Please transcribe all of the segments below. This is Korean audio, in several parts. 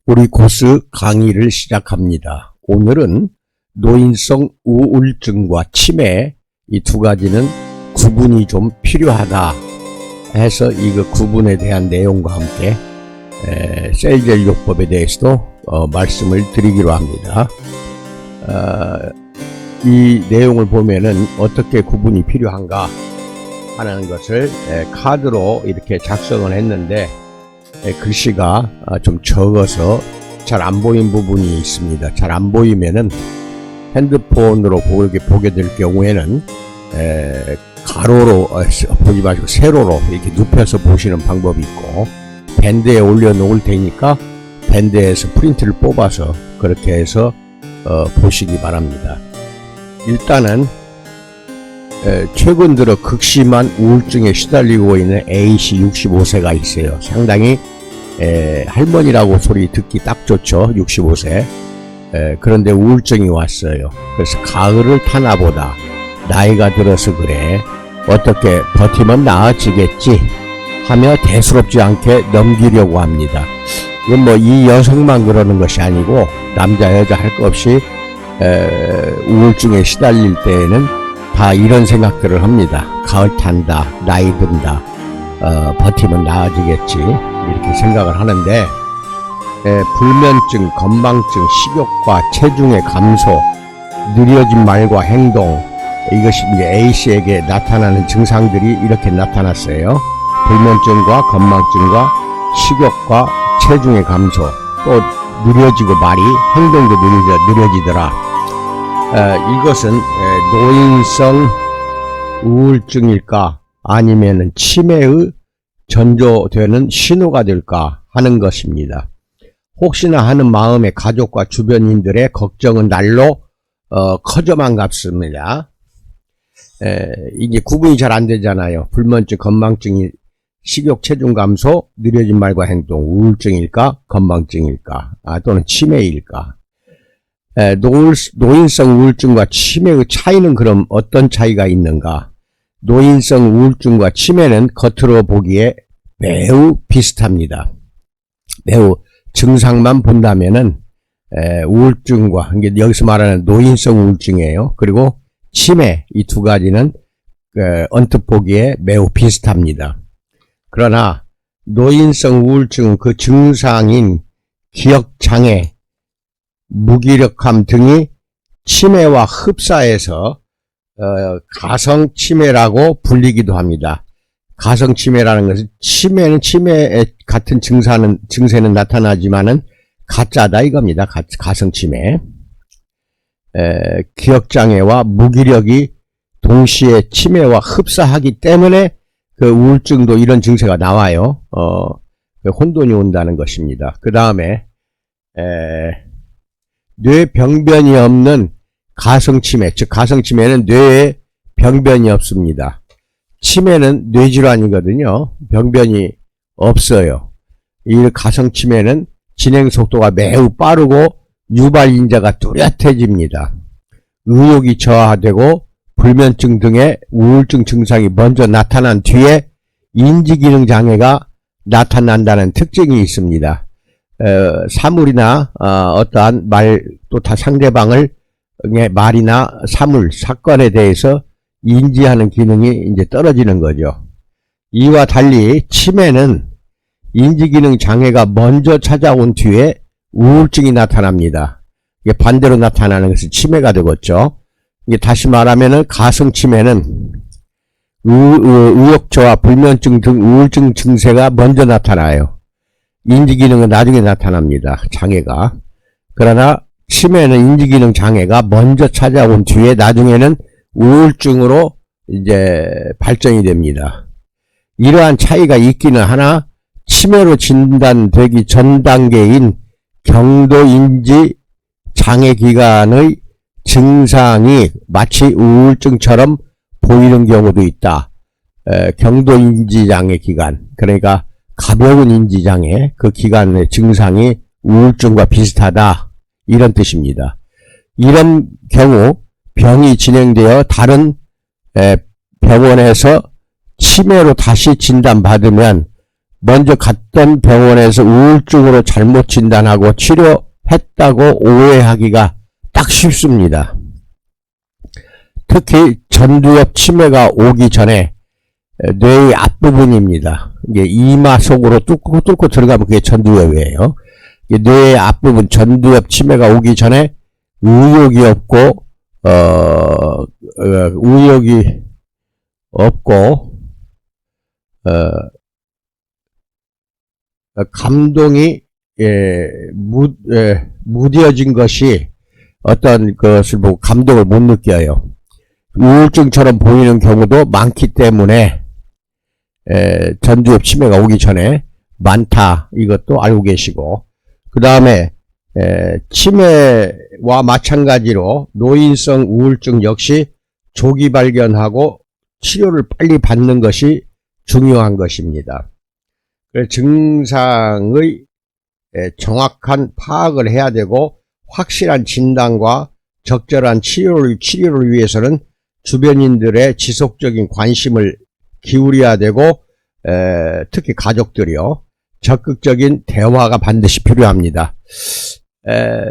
우리 코스 강의를 시작합니다. 오늘은 노인성 우울증과 치매 이 두 가지는 구분이 좀 필요하다 해서 이거 구분에 대한 내용과 함께 셀전요법에 대해서도 말씀을 드리기로 합니다. 이 내용을 보면은 어떻게 구분이 필요한가 하는 것을 카드로 이렇게 작성을 했는데 글씨가 좀 적어서 잘 안 보인 부분이 있습니다. 잘 안 보이면은 핸드폰으로 보게 될 경우에는 가로로 보지 마시고 세로로 이렇게 눕혀서 보시는 방법이 있고, 밴드에 올려 놓을 테니까 밴드에서 프린트를 뽑아서 그렇게 해서 보시기 바랍니다. 일단은 최근 들어 극심한 우울증에 시달리고 있는 A씨 65세가 있어요. 상당히 할머니라고 소리 듣기 딱 좋죠. 65세. 그런데 우울증이 왔어요. 그래서 가을을 타나 보다. 나이가 들어서 그래. 어떻게 버티면 나아지겠지 하며 대수롭지 않게 넘기려고 합니다. 이건 뭐 이 여성만 그러는 것이 아니고 남자 여자 할 것 없이 우울증에 시달릴 때에는 다 이런 생각들을 합니다. 가을 탄다, 나이 든다, 버티면 나아지겠지 이렇게 생각을 하는데, 불면증, 건망증, 식욕과 체중의 감소, 느려진 말과 행동, 이것이 이제 A씨에게 나타나는 증상들이 이렇게 나타났어요. 불면증과 건망증과 식욕과 체중의 감소, 또 느려지고 말이, 행동도 느려지더라. 이것은 노인성 우울증일까 아니면은 치매의 전조되는 신호가 될까 하는 것입니다. 혹시나 하는 마음에 가족과 주변인들의 걱정은 날로 커져만 갔습니다. 이게 구분이 잘 안 되잖아요. 불면증, 건망증이 식욕, 체중 감소, 느려진 말과 행동, 우울증일까, 건망증일까, 또는 치매일까? 노인성 우울증과 치매의 차이는 그럼 어떤 차이가 있는가? 노인성 우울증과 치매는 겉으로 보기에 매우 비슷합니다. 매우 증상만 본다면은 우울증과, 이게 여기서 말하는 노인성 우울증이에요. 그리고 치매, 이 두 가지는 언뜻 보기에 매우 비슷합니다. 그러나 노인성 우울증은 그 증상인 기억장애, 무기력함 등이 치매와 흡사해서 가성치매라고 불리기도 합니다. 가성치매라는 것은 치매는 치매 같은 증세는 나타나지만은 가짜다 이겁니다. 가성치매. 기억장애와 무기력이 동시에 치매와 흡사하기 때문에 그 우울증도 이런 증세가 나와요. 혼돈이 온다는 것입니다. 그 다음에 뇌병변이 없는 가성치매, 즉 가성치매는 뇌에 병변이 없습니다. 치매는 뇌질환이거든요. 병변이 없어요. 이 가성치매는 진행 속도가 매우 빠르고 유발인자가 뚜렷해집니다. 의욕이 저하되고 불면증 등의 우울증 증상이 먼저 나타난 뒤에 인지기능 장애가 나타난다는 특징이 있습니다. 사물이나 어떠한 말, 또 다 상대방의 말이나 사물, 사건에 대해서 인지하는 기능이 이제 떨어지는 거죠. 이와 달리 치매는 인지기능 장애가 먼저 찾아온 뒤에 우울증이 나타납니다. 이게 반대로 나타나는 것은 치매가 되겠죠. 이게 다시 말하면은 가성치매는 의욕저하, 불면증 등 우울증 증세가 먼저 나타나요. 인지기능은 나중에 나타납니다. 장애가. 그러나 치매는 인지기능 장애가 먼저 찾아온 뒤에 나중에는 우울증으로 이제 발전이 됩니다. 이러한 차이가 있기는 하나 치매로 진단되기 전 단계인 경도인지 장애 기간의 증상이 마치 우울증처럼 보이는 경우도 있다. 경도인지 장애 기간, 그러니까 가벼운 인지장애, 그 기간의 증상이 우울증과 비슷하다 이런 뜻입니다. 이런 경우 병이 진행되어 다른 병원에서 치매로 다시 진단받으면 먼저 갔던 병원에서 우울증으로 잘못 진단하고 치료했다고 오해하기가 딱 쉽습니다. 특히 전두엽 치매가 오기 전에 뇌의 앞부분입니다. 이게 이마 속으로 뚫고 들어가면 그게 전두엽이에요. 뇌의 앞부분 전두엽 치매가 오기 전에 의욕이 없고 감동이 무뎌진 것이 어떤 것을 보고 감동을 못 느껴요. 우울증처럼 보이는 경우도 많기 때문에 전두엽 치매가 오기 전에 많다, 이것도 알고 계시고, 그 다음에 치매와 마찬가지로 노인성 우울증 역시 조기 발견하고 치료를 빨리 받는 것이 중요한 것입니다. 증상의 정확한 파악을 해야 되고, 확실한 진단과 적절한 치료를 위해서는 주변인들의 지속적인 관심을 기울여야 되고, 특히 가족들이요, 적극적인 대화가 반드시 필요합니다.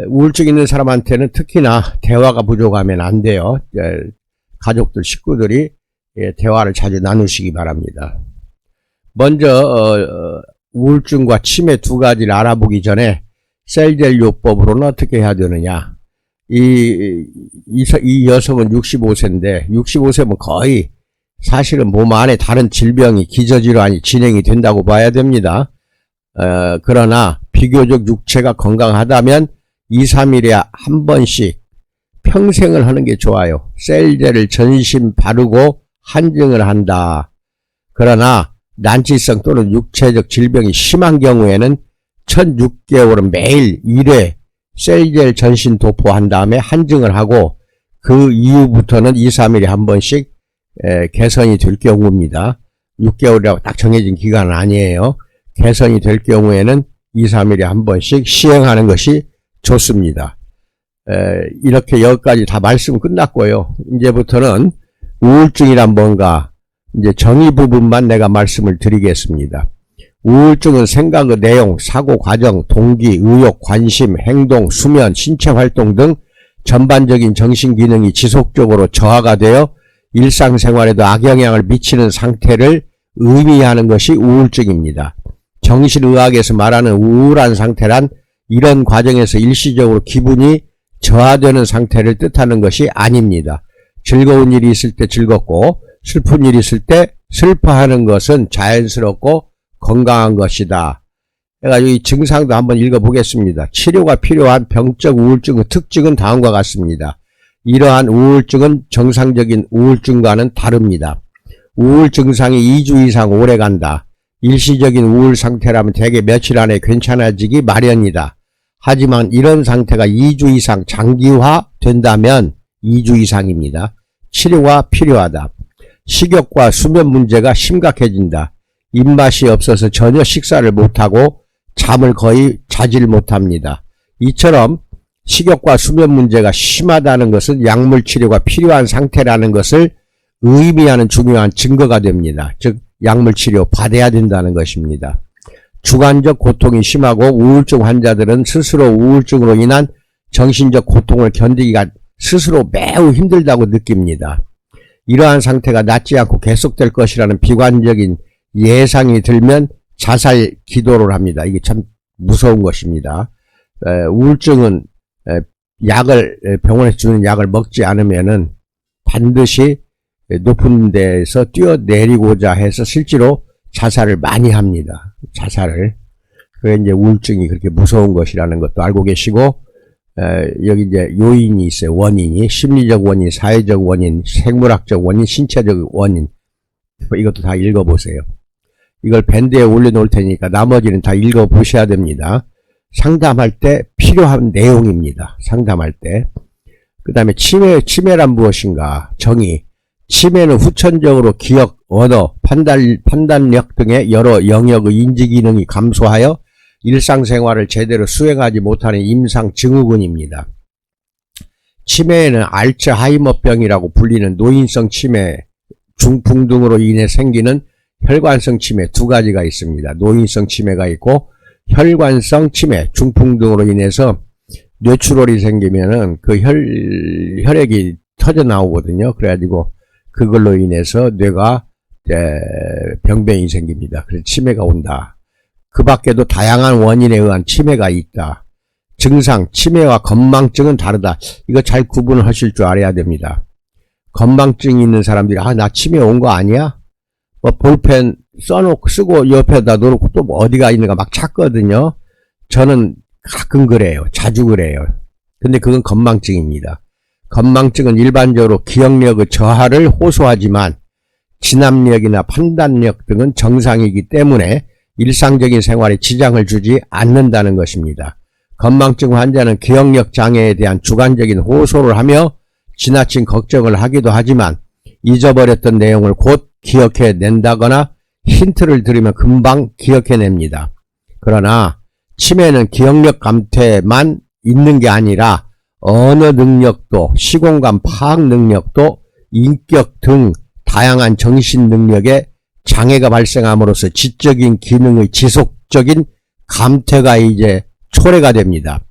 우울증 있는 사람한테는 특히나 대화가 부족하면 안 돼요. 가족들, 식구들이 대화를 자주 나누시기 바랍니다. 먼저 우울증과 치매 두 가지를 알아보기 전에 셀젤 요법으로는 어떻게 해야 되느냐. 이 여성은 65세인데 65세면 거의 사실은 몸 안에 다른 질병이, 기저질환이 진행이 된다고 봐야 됩니다. 그러나 비교적 육체가 건강하다면 2, 3일에 한 번씩 평생을 하는 게 좋아요. 셀젤을 전신 바르고 한증을 한다. 그러나 난치성 또는 육체적 질병이 심한 경우에는 첫 6개월은 매일 1회 셀젤 전신 도포한 다음에 한증을 하고, 그 이후부터는 2, 3일에 한 번씩 개선이 될 경우입니다. 6개월이라고 딱 정해진 기간은 아니에요. 개선이 될 경우에는 2, 3일에 한 번씩 시행하는 것이 좋습니다. 이렇게 여기까지 다 말씀 끝났고요. 이제부터는 우울증이란 뭔가, 이제 정의 부분만 내가 말씀을 드리겠습니다. 우울증은 생각의 내용, 사고 과정, 동기, 의욕, 관심, 행동, 수면, 신체 활동 등 전반적인 정신 기능이 지속적으로 저하가 되어 일상생활에도 악영향을 미치는 상태를 의미하는 것이 우울증입니다. 정신의학에서 말하는 우울한 상태란 이런 과정에서 일시적으로 기분이 저하되는 상태를 뜻하는 것이 아닙니다. 즐거운 일이 있을 때 즐겁고 슬픈 일이 있을 때 슬퍼하는 것은 자연스럽고 건강한 것이다. 그래가지고 이 증상도 한번 읽어보겠습니다. 치료가 필요한 병적 우울증의 특징은 다음과 같습니다. 이러한 우울증은 정상적인 우울증과는 다릅니다. 우울 증상이 2주 이상 오래간다. 일시적인 우울 상태라면 대개 며칠 안에 괜찮아지기 마련이다. 하지만 이런 상태가 2주 이상 장기화 된다면 2주 이상입니다. 치료가 필요하다. 식욕과 수면 문제가 심각해진다. 입맛이 없어서 전혀 식사를 못하고 잠을 거의 자질 못합니다. 이처럼 식욕과 수면 문제가 심하다는 것은 약물 치료가 필요한 상태라는 것을 의미하는 중요한 증거가 됩니다. 즉 약물 치료 받아야 된다는 것입니다. 주관적 고통이 심하고 우울증 환자들은 스스로 우울증으로 인한 정신적 고통을 견디기가 스스로 매우 힘들다고 느낍니다. 이러한 상태가 낫지 않고 계속될 것이라는 비관적인 예상이 들면 자살 기도를 합니다. 이게 참 무서운 것입니다. 우울증은 병원에서 주는 약을 먹지 않으면은 반드시 높은 데에서 뛰어내리고자 해서 실제로 자살을 많이 합니다. 자살을. 그게 이제 우울증이 그렇게 무서운 것이라는 것도 알고 계시고, 여기 이제 요인이 있어요. 원인이. 심리적 원인, 사회적 원인, 생물학적 원인, 신체적 원인. 이것도 다 읽어보세요. 이걸 밴드에 올려놓을 테니까 나머지는 다 읽어보셔야 됩니다. 상담할 때 필요한 내용입니다. 상담할 때. 그 다음에 치매란 무엇인가? 정의. 치매는 후천적으로 기억, 언어, 판단력 등의 여러 영역의 인지 기능이 감소하여 일상생활을 제대로 수행하지 못하는 임상 증후군입니다. 치매에는 알츠하이머병이라고 불리는 노인성 치매, 중풍 등으로 인해 생기는 혈관성 치매 두 가지가 있습니다. 노인성 치매가 있고 혈관성 치매, 중풍 등으로 인해서 뇌출혈이 생기면은 그 혈액이 터져 나오거든요. 그래가지고 그걸로 인해서 뇌가 병변이 생깁니다. 그래서 치매가 온다. 그 밖에도 다양한 원인에 의한 치매가 있다. 증상, 치매와 건망증은 다르다. 이거 잘 구분을 하실 줄 알아야 됩니다. 건망증이 있는 사람들이 나 치매 온 거 아니야? 뭐 볼펜 쓰고 옆에다 놓고 또 뭐 어디가 있는가 막 찾거든요. 저는 가끔 그래요. 자주 그래요. 근데 그건 건망증입니다. 건망증은 일반적으로 기억력의 저하를 호소하지만 진압력이나 판단력 등은 정상이기 때문에 일상적인 생활에 지장을 주지 않는다는 것입니다. 건망증 환자는 기억력 장애에 대한 주관적인 호소를 하며 지나친 걱정을 하기도 하지만 잊어버렸던 내용을 곧 기억해낸다거나 힌트를 들으면 금방 기억해냅니다. 그러나 치매는 기억력 감퇴만 있는 게 아니라 언어 능력도, 시공간 파악 능력도, 인격 등 다양한 정신 능력에 장애가 발생함으로써 지적인 기능의 지속적인 감퇴가 이제 초래가 됩니다.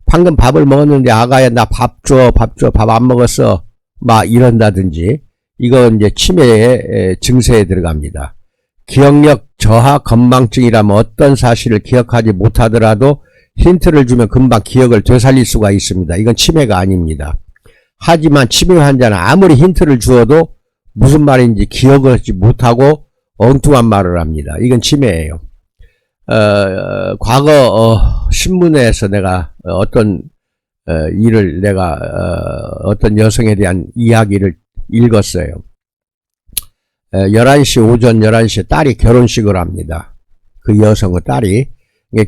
방금 밥을 먹었는데 아가야 나 밥 줘, 밥 안 먹었어 막 이런다든지 이건 이제 치매의 증세에 들어갑니다. 기억력 저하 건망증이라면 어떤 사실을 기억하지 못하더라도 힌트를 주면 금방 기억을 되살릴 수가 있습니다. 이건 치매가 아닙니다. 하지만 치매 환자는 아무리 힌트를 주어도 무슨 말인지 기억을 하지 못하고 엉뚱한 말을 합니다. 이건 치매예요. 과거 신문에서 내가 어떤 일을 어떤 여성에 대한 이야기를 읽었어요. 11시 오전 11시에 딸이 결혼식을 합니다. 그 여성의 딸이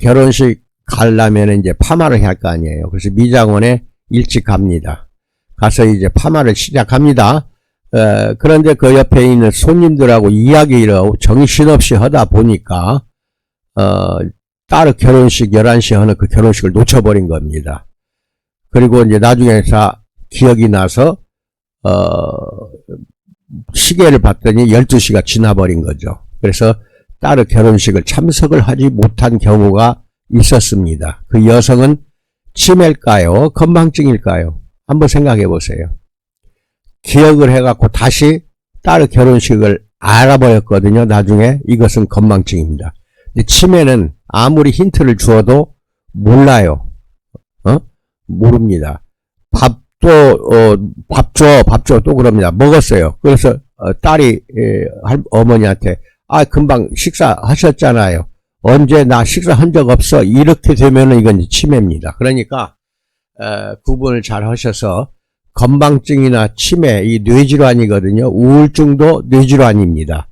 결혼식 가려면 이제 파마를 해야 할 거 아니에요. 그래서 미장원에 일찍 갑니다. 가서 이제 파마를 시작합니다. 그런데 그 옆에 있는 손님들하고 이야기를 정신없이 하다 보니까 딸의 결혼식 11시에 하는 그 결혼식을 놓쳐버린 겁니다. 그리고 이제 나중에 기억이 나서 시계를 봤더니 12시가 지나버린 거죠. 그래서 딸의 결혼식을 참석을 하지 못한 경우가 있었습니다. 그 여성은 치매일까요? 건망증일까요? 한번 생각해 보세요. 기억을 해갖고 다시 딸의 결혼식을 알아버렸거든요. 나중에 이것은 건망증입니다. 근데 치매는 아무리 힌트를 주어도 몰라요. 모릅니다. 밥 줘 또 그럽니다. 먹었어요. 그래서 딸이 어머니한테 금방 식사하셨잖아요. 언제 나 식사한 적 없어. 이렇게 되면은 이건 치매입니다. 그러니까 구분을 잘 하셔서 건망증이나 치매 이 뇌질환이거든요. 우울증도 뇌질환입니다.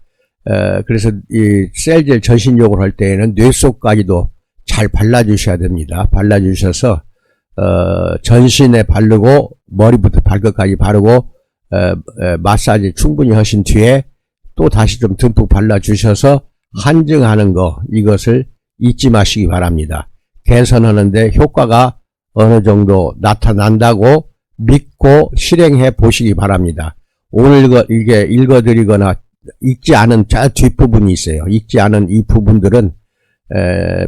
그래서 이 셀젤 전신욕을 할 때에는 뇌 속까지도 잘 발라주셔야 됩니다. 발라주셔서 전신에 바르고 머리부터 발끝까지 바르고 마사지 충분히 하신 뒤에 또 다시 좀 듬뿍 발라주셔서 한증하는 거 이것을 잊지 마시기 바랍니다. 개선하는데 효과가 어느 정도 나타난다고 믿고 실행해 보시기 바랍니다. 오늘 이게 읽어드리거나 읽지 않은 뒷부분이 있어요. 읽지 않은 이 부분들은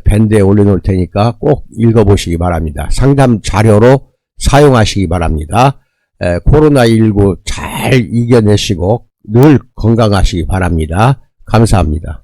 밴드에 올려놓을 테니까 꼭 읽어보시기 바랍니다. 상담 자료로 사용하시기 바랍니다. 코로나19 잘 이겨내시고 늘 건강하시기 바랍니다. 감사합니다.